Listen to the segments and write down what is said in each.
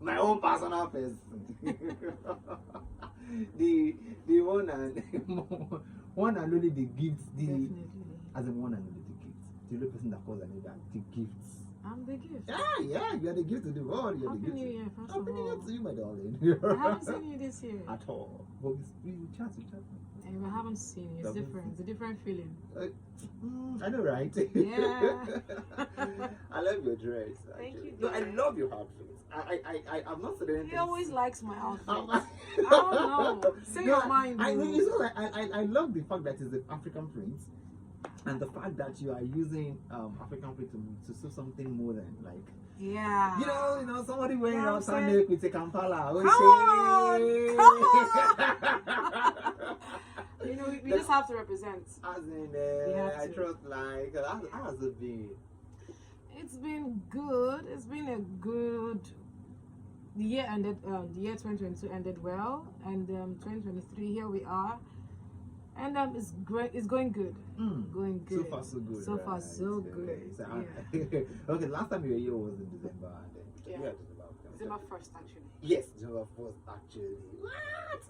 My own personal person. the one and one and only the gifts. Definitely. As in one and only the gifts. The only person that calls another the gifts. I'm the gift. Yeah, you are the gift to the world. You're Happy the gift. New Year, first Happy of New Year all. to you, my darling. I haven't seen you this year. At all. But we chat. And I haven't seen you. It's different. It's a different feeling. I know, right? Yeah. I love your dress. Thank you, No, I dear. love your outfits. I'm not saying anything. He always likes my outfit. I'm I don't know. Say your mind. I boo. mean, it's all like, I love the fact that it's the African print, and the fact that you are using African print to sew something more than like. Yeah. You know, somebody wearing Yeah, out Sunday with a Kampala. Come on! You know, we just have to represent. As in, have I to. trust like, how has it been? It's been good. It's been a good. The year ended. The year 2022 ended well, and 2023 here we are, and it's great. It's going good. Going good. So far, so good. So far, right? so Okay, good. so Yeah. okay, last time you were here was in December, and then Yeah. December. December 1st, actually. Yes, December 1st, actually. What?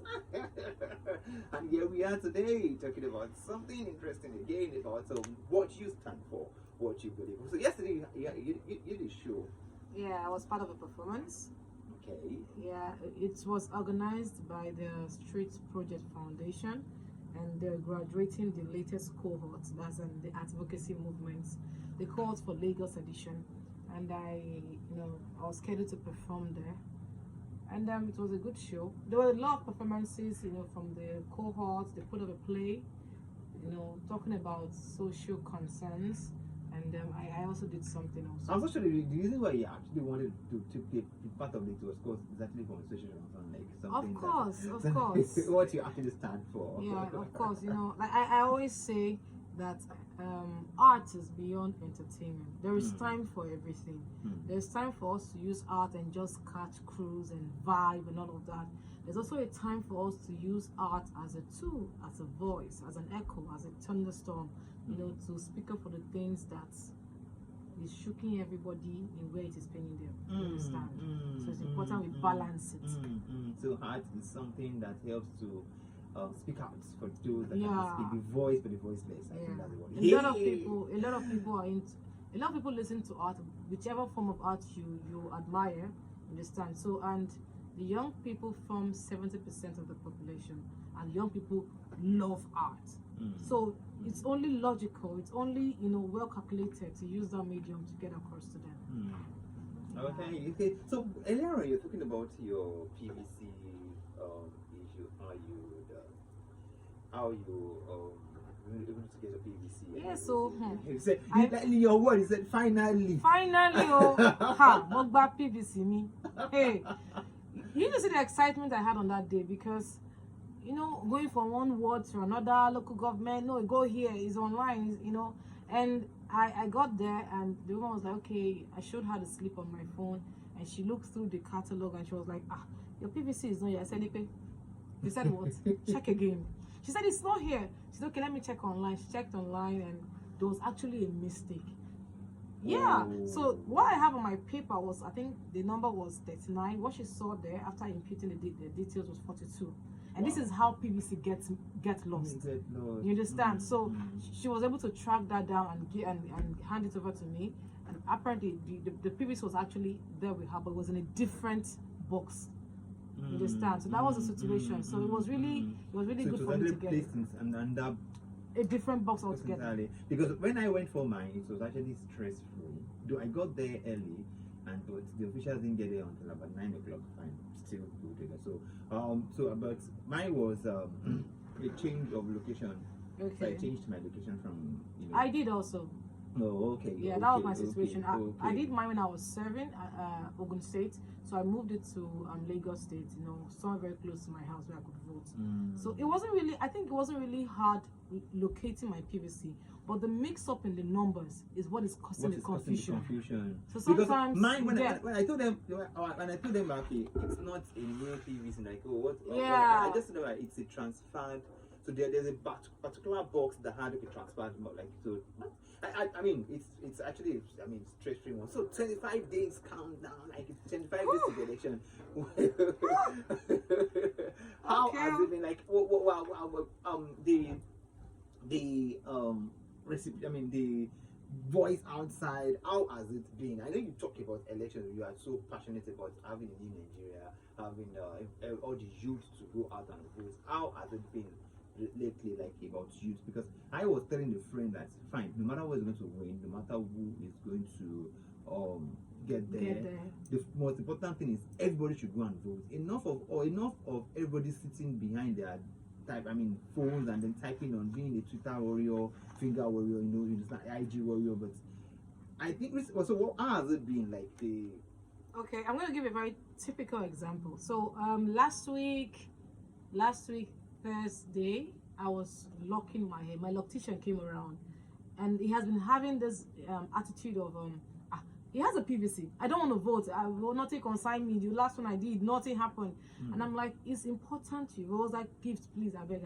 And here we are today talking about something interesting again about what you stand for, what you believe. So yesterday you did a show. Yeah, I was part of a performance. Okay. Yeah, it was organized by the Street Project Foundation, and they're graduating the latest cohort, that's the advocacy movements. The cohort for Lagos edition, and I was scheduled to perform there, and it was a good show. There were a lot of performances, from the cohorts. They put up a play, talking about social concerns, and I also did something else. I was actually the reason why you actually wanted to be part of it was because exactly conversation on like something. Of course. What you actually stand for. Yeah, of course. Like I always say that art is beyond entertainment. There is time for everything. There's time for us to use art and just catch cruise and vibe and all of that. There's also a time for us to use art as a tool, as a voice, as an echo, as a thunderstorm, to speak up for the things that is shooking everybody in where it is paining them. You understand? So it's important we balance it. So art is something that helps to speak out for those that Yeah. can speak, the voice for the voiceless. I think that's the word. A lot of people are into. A lot of people listen to art, whichever form of art you admire. Understand? So, and the young people form 70% of the population, and young people love art. So it's only logical. It's only well calculated to use that medium to get across to them. Okay. So earlier on, you're talking about your PVC issue, how you were able to get a PVC. Yeah. So You said, in your word, you said finally. Mogba PVC me. Hey, you need to see the excitement I had on that day, because going from one ward to another, local government, no, go here, is online, and I got there, and the woman was like, okay, I showed her the slip on my phone, and she looked through the catalog, and she was like, your PVC is not here. I said, Ipe. They said, what? Check again. She said, it's not here. She said, okay, let me check online. She checked online, and there was actually a mistake. Yeah. So what I have on my paper was, I think the number was 39. What she saw there after imputing the details was 42. And this is how PVC get lost. You understand? So she was able to track that down and hand it over to me. And apparently the PVC was actually there with her, but it was in a different box. You understand? So that was the situation. So it was really good for me to get it. And a different box altogether. Exactly. Because when I went for mine, it was actually stress-free. Though I got there early, but the officials didn't get there until about 9 o'clock. Fine, still good. But mine was a change of location. Okay. So I changed my location from. I did also. Oh, okay. Yeah, okay, that was my situation. Okay. I did mine when I was serving Ogun State, so I moved it to Lagos State. Somewhere very close to my house where I could vote. So it wasn't really. I think it wasn't really hard locating my PVC, but the mix-up in the numbers is what is causing the confusion. So sometimes mine, when I told them, okay, it's not a new PVC. Like, what? Yeah. I just know it's a transferred. So there's a particular box that had to be transferred, like so. I mean, it's actually stress-free one. So 25 days countdown, like it's 25 days to the election. How has it been like? The voice outside. How has it been? I know you talk about elections. You are so passionate about having a new Nigeria, having all the youth to go out and vote. How has it been lately, like about youth? Because I was telling a friend that fine, no matter who is going to win, no matter who is going to get there, the most important thing is everybody should go and vote. Enough of everybody sitting behind their phones and then typing on, being a Twitter warrior, finger warrior, it's not IG warrior. But I think so. How has it been like the? Okay, I'm going to give a very typical example. So last week Thursday, I was locking my hair. My loctician came around, and he has been having this attitude of he has a PVC. I don't want to vote. I will nothing consign me. The last one I did, nothing happened. And I'm like, it's important to you. He was like, gift, please, I beg.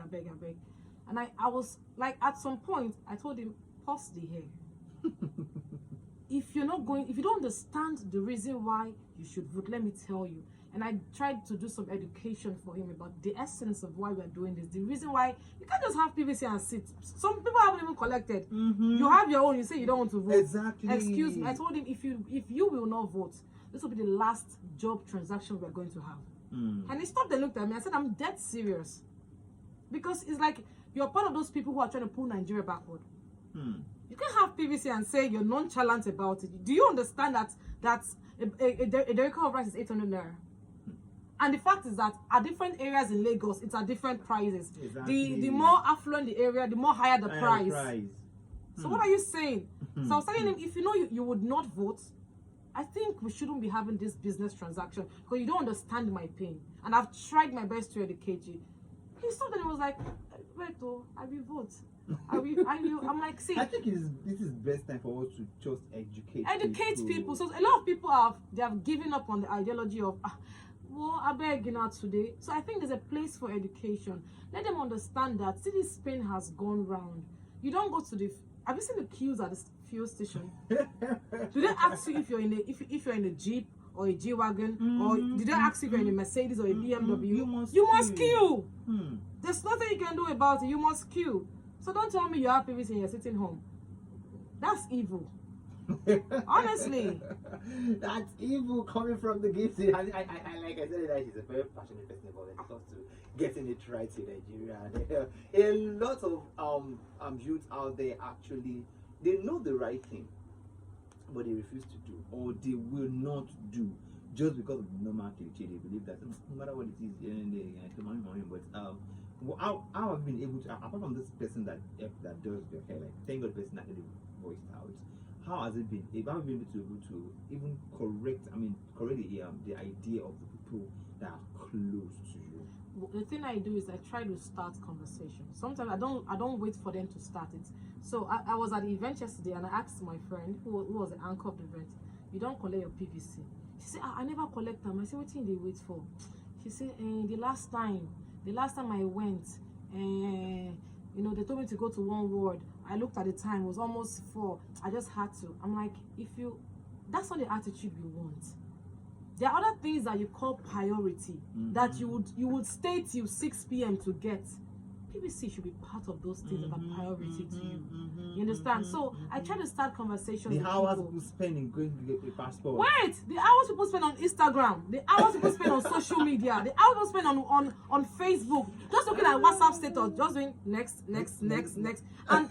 And I was like, at some point, I told him, pause the hair. If you don't understand the reason why you should vote, let me tell you. And I tried to do some education for him about the essence of why we're doing this. The reason why you can't just have PVC and sit. Some people haven't even collected. You have your own, you say you don't want to vote. Exactly. Excuse me. I told him, if you will not vote, this will be the last job transaction we're going to have. And he stopped and looked at me. I said, I'm dead serious. Because it's like you're part of those people who are trying to pull Nigeria backward. You can't have PVC and say you're nonchalant about it. Do you understand that a derica of rice is 800 naira? And the fact is that at different areas in Lagos, it's at different prices. Exactly. The more affluent the area, the more higher the price. So what are you saying? So I was telling him, if you know you would not vote, I think we shouldn't be having this business transaction because you don't understand my pain. And I've tried my best to educate you. He stopped and he was like, wait, I will vote. I'm like, see. I think this is best time for us to just educate people. So a lot of people have given up on the ideology of well, I beg today. So I think there's a place for education. Let them understand that see, this pain has gone round. You don't go to have you seen the queues at the fuel station? Do they ask you if you're in a Jeep or a G-Wagon, or did they ask you if you're in a Mercedes or a BMW? You must queue. There's nothing you can do about it. You must queue. So don't tell me you have PVC and you're sitting home. That's evil. Honestly, that's evil coming from the gifted. Like I said, that she's a very passionate person about when it comes to getting it right in Nigeria. A lot of youth out there actually, they know the right thing, but they refuse to do, or they will not do, just because of the normal cliche. They believe that no matter what it is, but how have you been able to, apart from this person that does your hair, like thank God the person actually voiced out. How has it been? Have you been able to even correct the idea of the people that are close to you? The thing I do is I try to start conversation. Sometimes I don't wait for them to start it. So I was at the event yesterday and I asked my friend who was the anchor of the event, you don't collect your PVC? She said, I never collect them. I said, what thing they wait for? She said, the last time I went, they told me to go to one ward. I looked at the time, it was almost 4. I just had to. I'm like, that's not the attitude we want. There are other things that you call priority that you would stay till 6 p.m. to get. PVC should be part of those things that are priority to you. You understand? So I try to start conversations. The hours people spend in going to get a passport. Wait, the hours people spend on Instagram, the hours people spend on social media, the hours people spend on Facebook, just looking at WhatsApp status, just doing next, and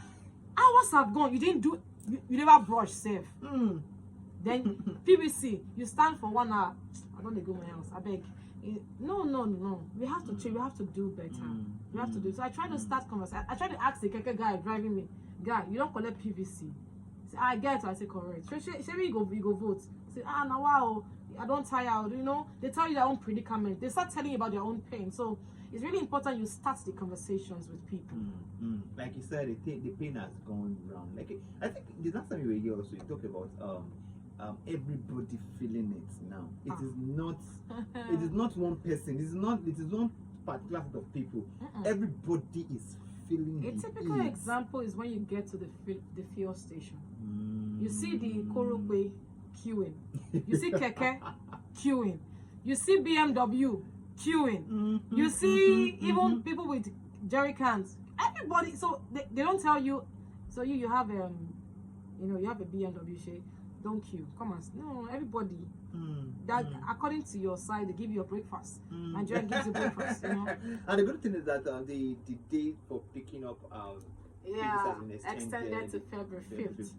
hours have gone. You didn't do. You never brush safe. Then PVC, you stand for 1 hour. I don't go my house. I beg. No. We have to change. We have to do better. We have to do. So I try to start conversation. I try to ask the keke guy driving me, guy, you don't collect PVC. Say, I get it. I say correct. Say we go vote. Say now wow, I don't tire. They tell you their own predicament. They start telling you about their own pain. So it's really important you start the conversations with people. Like you said, the pain has gone round. Like I think the last time you were here also, you talked about everybody feeling it now. It is not one person. It is not particular set of people. Everybody is feeling A the typical heat. example is when you get to the fuel station. You see the Korope queuing. You see Keke queuing. You see BMW queuing. You see even people with jerry cans. Everybody. So they don't tell you. So you have you have a BMW share. Don't queue. Come on. No, everybody. That according to your side, they give you a breakfast. Nigeria gives you breakfast. You know. And the good thing is that the date for picking up Yeah, has been extended to February 5th.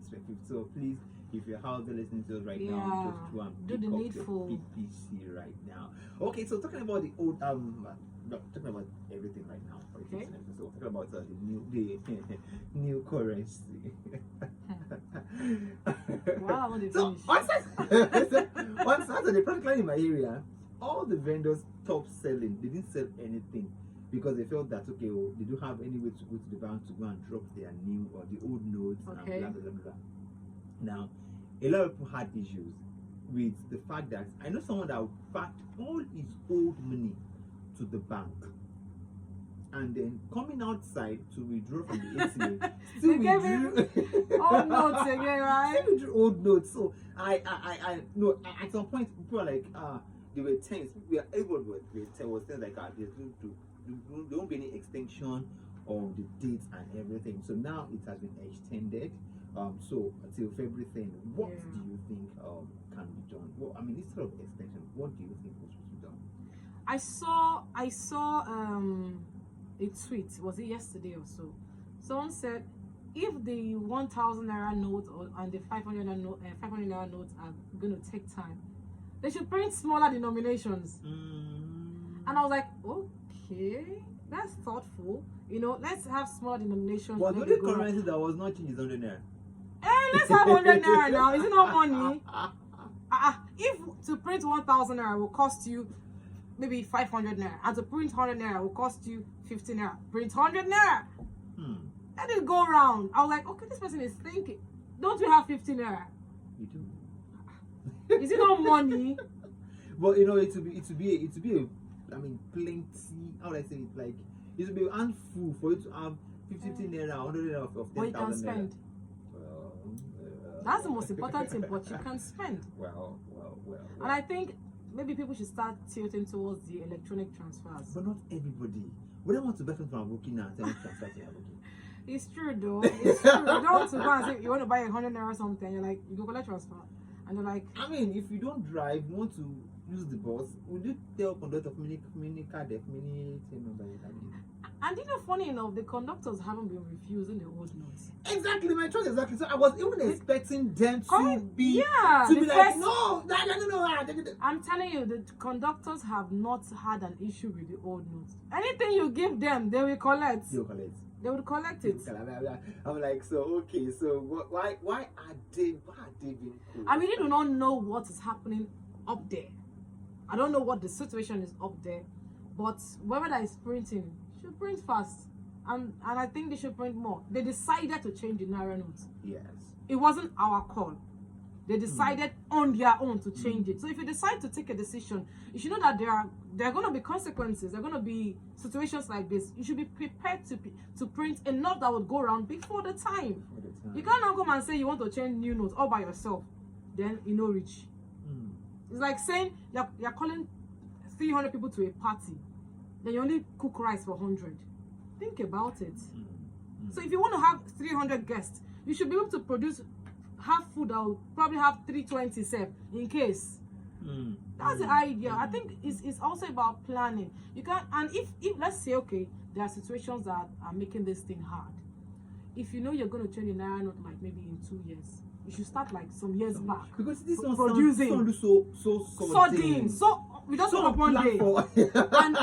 So please, if you're out there listening to us right now, just go and do pick the up needful. your PPC right now. Okay, so talking about the old no, talking about everything right now. Okay. So talking about the new currency. Wow, I want to So finish. on Saturday, practically in my area, all the vendors stopped selling. They didn't sell anything because they felt that okay, well, they don't have any way to go to the bank to go and drop their new or the old notes and blah blah blah. Now, a lot of people had issues with the fact that I know someone that packed all his old money to the bank. And then coming outside to withdraw from the ATM, still withdrew old notes again, right? Still withdrew old notes. So I no. At some point, people were like, they were tense. We are able to there was things like, there won't be any extension of the dates and everything. So now it has been extended. So until February 10. What do you think can be done? Well, I mean, instead of extension, what do you think was to be done? I saw a tweet, was it yesterday or so? Someone said if the 1,000 naira note and the 500 naira notes are going to take time, they should print smaller denominations. And I was like, okay, that's thoughtful. You know, let's have smaller denominations. But the only currency that was not changed is 100 naira. Hey, let's have 100 naira now. Is it not money? If to print 1,000 naira will cost you maybe 500 naira, and to print 100 naira will cost you 50 naira. Print 100 naira. Let it go round. I was like, okay, this person is thinking. Don't you have 50 naira? You do. Is it not money? But you know, it would be I mean, plenty. How would I say it? Like it would be a handful for you to have 50 naira, 100 naira of 10,000 naira. But you can spend. That's the most important thing. But you can spend. Well. And I think maybe people should start tilting towards the electronic transfers. But not everybody. We don't want to bet on Aboki now and tell them to transfer to Aboki. It's true though. It's true. You don't want to go and say you want to buy 100 naira or something. You're like, you go collect transfer, and they're like, I mean, if you don't drive, you want to use the bus, would you tell conductor mini card, mini thing number? And you know, funny enough, the conductors haven't been refusing the old notes. Exactly, my choice exactly. So I was even expecting them to be like, no. I'm telling you, the conductors have not had an issue with the old notes. Anything you give them, they will collect. They would collect it. I'm like, so okay, so why are they being cool? I really do not know what is happening up there. I don't know what the situation is up there, but whoever that is printing should print fast, and I think they should print more. They decided to change the naira notes. Yes, it wasn't our call. They decided on their own to change it. So if you decide to take a decision, you should know that there are going to be consequences. There are going to be situations like this. You should be prepared to print enough that would go around before the time. You can't now come and say you want to change new notes all by yourself. Then you know reach. It's like saying you're calling 300 people to a party. Then you only cook rice for 100. Think about it. So if you want to have 300 guests, you should be able to have food that will probably have 327 in case. That's the idea. I think it's also about planning. You can, and if let's say okay, there are situations that are making this thing hard. If you know you're going to change the naira note like maybe in 2 years, you should start like some years back. Because this one producing so sudden. So we just woke up one day and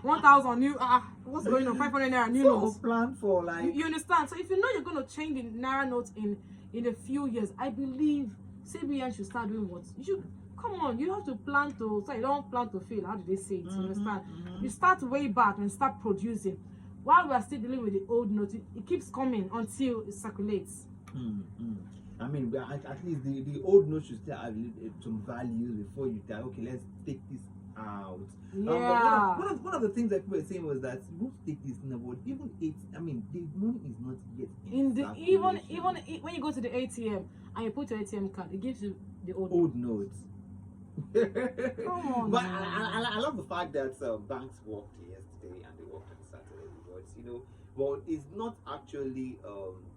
1,000 new what's going on, 500 naira new notes. Plan for like you understand. So if you know you're going to change the naira notes in a few years, I believe CBN should start doing what you should. Come on, you have to plan to. So you don't plan to fail. How do they say it? You understand? You start way back and start producing. While we are still dealing with the old note, it keeps coming until it circulates. I mean, at least the old note should still have some values before you tell. Okay, let's take this out. Yeah. One of the things that people were saying was that most take this number, even eight. I mean, the money is not yet In the circulation. when you go to the ATM and you put your ATM card, it gives you the old notes. Come on, but man. I love the fact that banks worked yesterday and they worked on Saturday. But well, it's not actually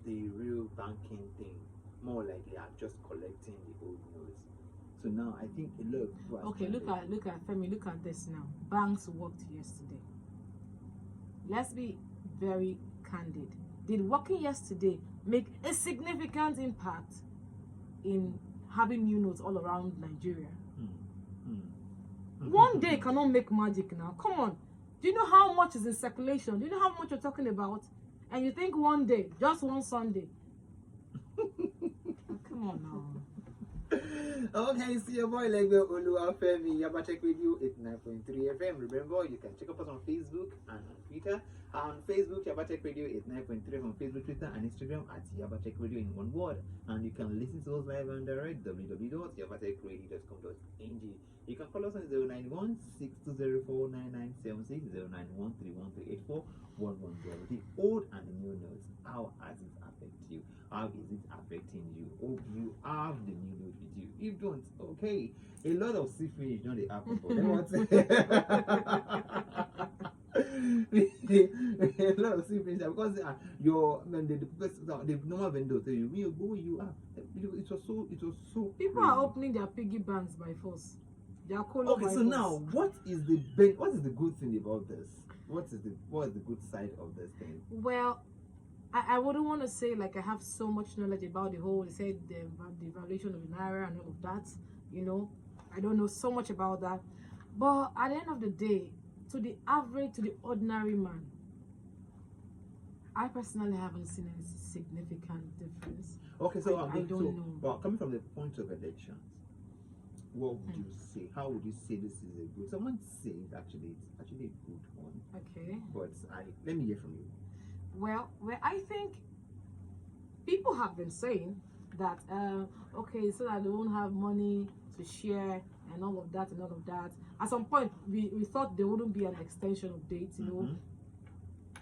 the real banking thing. More like they are just collecting the old notes. So now I think a lot of people are Okay, look at Femi, look at this now. Banks worked yesterday. Let's be very candid. Did working yesterday make a significant impact in having new notes all around Nigeria? One day cannot make magic now. Come on. Do you know how much is in circulation? Do you know how much you're talking about? And you think one day, just one Sunday. Come on now. Okay, see your boy Legbe Oluwafemi, Yaba Tech Radio 89.3 FM. Remember, you can check us on Facebook and on Twitter. On Facebook, Yaba Tech Radio 89.3 on Facebook, Twitter, and Instagram at Yaba Tech Radio in one word. And you can listen to us live on direct www.yabatechradio.com.ng. You can call us on 091 6204 9976 091 31384 110. The old and the new notes. How has it affected you? How is it affecting you? Hope you have the new note with you. If don't, okay. A lot of sea finish, not the apple. A lot of sea finish because the normal vendor tell you, you go, you are. It was so. People are opening their piggy banks by force. Okay, so now what is the good thing about this? What is the good side of this thing? Well, I wouldn't want to say like I have so much knowledge about the whole. They said the valuation of the naira and all of that. I don't know so much about that. But at the end of the day, to the ordinary man, I personally haven't seen any significant difference. Okay, so I don't know. Well, coming from the point of elections, what would you say? How would you say this is a good? Someone says it's actually a good one. Okay. But let me hear from you. Well, I think people have been saying that okay, so that they won't have money to share and all of that. At some point, we thought there wouldn't be an extension of dates.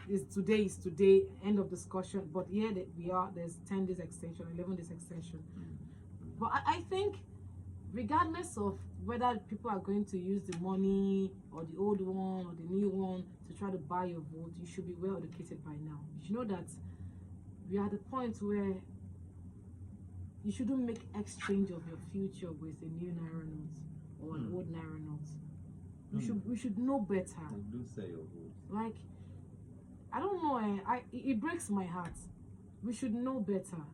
Is today, end of discussion. But here we are. There's 10 days extension, 11 days extension. But I think, regardless of whether people are going to use the money or the old one or the new one to try to buy your vote, you should be well educated by now. You should know that we are at the point where you shouldn't make exchange of your future with a new naira note or an old naira note. We should know better. Like, do say your vote. Like, I don't know. It breaks my heart. We should know better.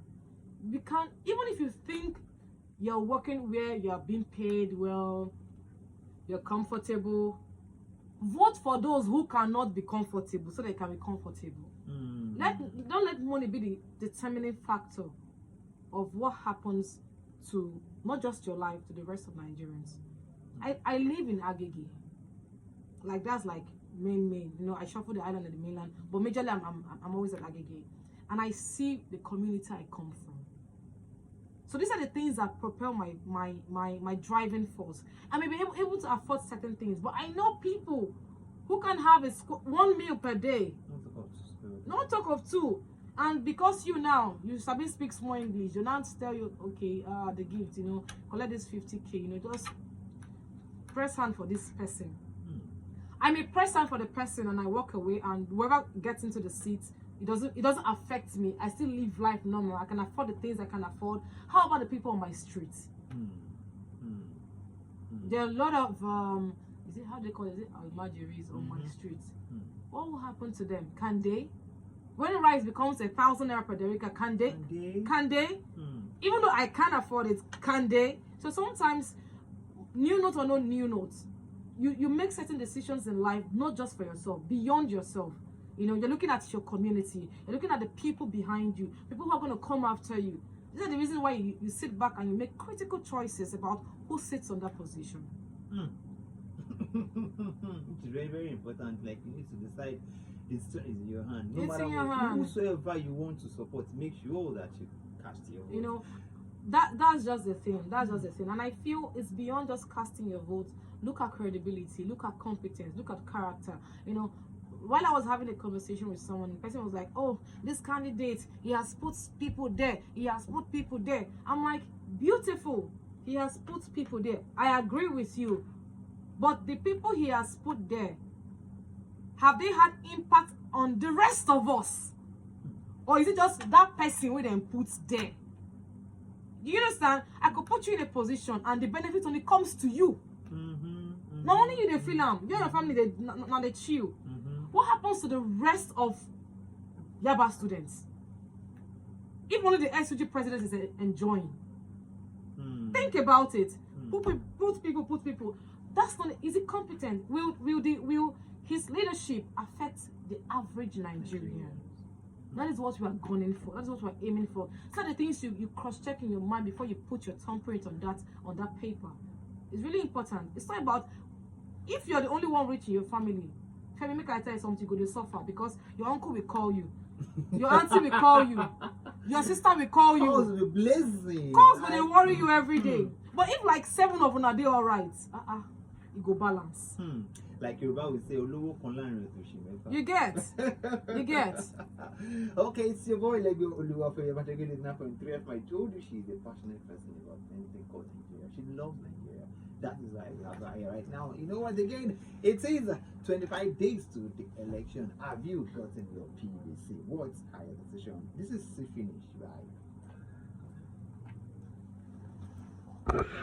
We can't, even if you think you're working where you are being paid well, you're comfortable, vote for those who cannot be comfortable so they can be comfortable. Don't let money be the determining factor of what happens to not just your life, to the rest of Nigerians. I live in Agege. Like, that's like main. I shuffle the island and the mainland, but majorly I'm always at Agege. And I see the community I come from. So these are the things that propel my driving force. I may be able to afford certain things, but I know people who can have 1 meal per day. Not talk of 2. And because you Sabi speaks more English, you now tell you, okay, the gift, collect this 50K, just press hand for this person. I may press hand for the person and I walk away, and whoever gets into the seat, it doesn't affect me. I still live life normal. I can afford the things I can afford. How about the people on my street? There are a lot of is it how they call it? Almajiris on my street. What will happen to them? Can they? When rice becomes 1,000 naira per derica, can they? Even though I can't afford it, can they? So sometimes, new note or no new notes, you make certain decisions in life, not just for yourself, beyond yourself. You're looking at your community, you're looking at the people behind you, people who are going to come after you. These are the reasons why you sit back and you make critical choices about who sits on that position. It's very, very important. Like, you need to decide. It's in your hand. No it's matter in your hand. Whosoever you want to support, make sure that you cast your vote. that's just the thing. That's just the thing. And I feel it's beyond just casting your vote. Look at credibility, look at competence, look at character. You know, while I was having a conversation with someone, the person was like, oh, this candidate, he has put people there, he has put people there. I'm like, beautiful, he has put people there. I agree with you. But the people he has put there, have they had impact on the rest of us? Or is it just that person who then puts there? You understand? I could put you in a position and the benefit only comes to you. Not only you, they feel you and your family, now they chill. What happens to the rest of Yaba students? If only the SUG president is enjoying. Think about it. Put people. That's not. Is it competent? Will his leadership affect the average Nigerian? That is what we are gunning for. That is what we are aiming for. So the things you cross-check in your mind before you put your thumbprint on that paper. It's really important. It's not about if you're the only one rich in your family. Femi, make I tell you something, you go to suffer because your uncle will call you, your auntie will call you, your sister will call you. Calls will blessing. Calls will they worry you every day. But if like 7 of them are they alright, you go balance. Like Yoruba will say, Olowo kan láàrin ètò òṣì mẹ́fà. You get. Okay, it's your boy Lego Oluwafe Yabatagele 9.3 FM. I told you she's a passionate person about anything called Nigeria. She loves Nigeria. That is why we have her here right now. You know what? Again, it is 25 days to the election. Have you gotten your PVC? What's higher decision? This is finished, right?